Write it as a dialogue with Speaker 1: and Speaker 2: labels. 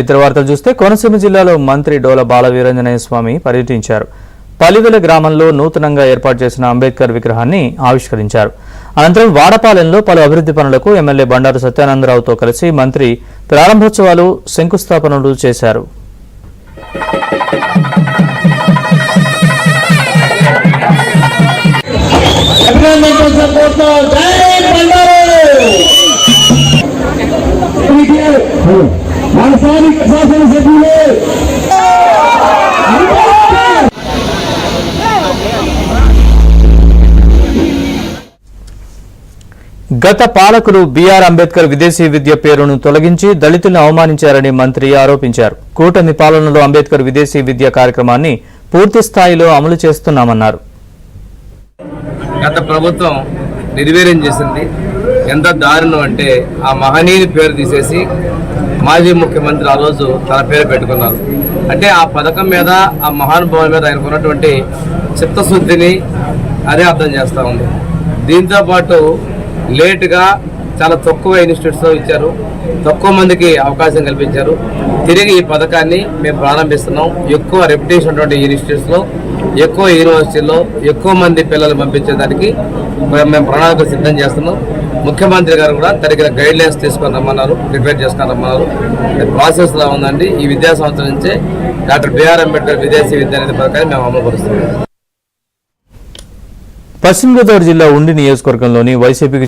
Speaker 1: ఇతర వార్తలు చూస్తే కోనసీమ జిల్లాలో మంత్రి డోల బాల వీరాంజనేయ స్వామి పర్యటించారు. పల్లివెల గ్రామంలో నూతనంగా ఏర్పాటు చేసిన అంబేద్కర్ విగ్రహాన్ని ఆవిష్కరించారు. అనంతరం వాడపాలెంలో పలు అభివృద్ధి పనులకు ఎమ్మెల్యే బండారు సత్యానందరావుతో కలిసి మంత్రి ప్రారంభోత్సవాలు, శంకుస్థాపనలు చేశారు. గత పాలకులు బీఆర్ అంబేద్కర్ విదేశీ విద్య పేరును తొలగించి దళితులను అవమానించారని మంత్రి ఆరోపించారు. కూటమి పాలనలో అంబేద్కర్ విదేశీ విద్య కార్యక్రమాన్ని పూర్తి స్థాయిలో అమలు చేస్తున్నామన్నారు.
Speaker 2: గత ప్రభుత్వం నిర్వీర్యం చేసింది. ఎంత దారుణం అంటే ఆ మహనీయుని పేరు తీసేసి మాజీ ముఖ్యమంత్రి ఆ రోజు తన పేరు పెట్టుకున్నారు. అంటే ఆ పథకం మీద, ఆ మహానుభావుల మీద ఆయనకు ఉన్నటువంటి చిత్తశుద్ధిని అదే అర్థం చేస్తూ ఉంది. దీంతోపాటు లేటుగా చాలా తక్కువ ఇన్స్టిట్యూట్స్లో ఇచ్చారు, తక్కువ మందికి అవకాశం కల్పించారు. తిరిగి ఈ పథకాన్ని మేము ప్రారంభిస్తున్నాం. ఎక్కువ రెప్యుటేషన్ ఉన్నటువంటి ఇన్స్టిట్యూట్స్లో, ఎక్కువ యూనివర్సిటీల్లో ఎక్కువ మంది పిల్లలు పంపించేదానికి మేము ప్రణాళికలు సిద్ధం చేస్తున్నాం. ముఖ్యమంత్రి గారు కూడా తగిన గైడ్ లైన్స్ తీసుకొని రమ్మన్నారు, ప్రిపేర్ చేసుకొని రమ్మన్నారు. ప్రాసెస్లో ఉందండి. ఈ విద్యా సంవత్సరం నుంచే డాక్టర్ బిఆర్ అంబేద్కర్ విదేశీ విద్య అనే పథకాన్ని మేము అమలు పరుస్తున్నాం.
Speaker 1: పశ్చిమ గోదావరి జిల్లా ఉండి నియోజకవర్గంలోని వైసీపీకి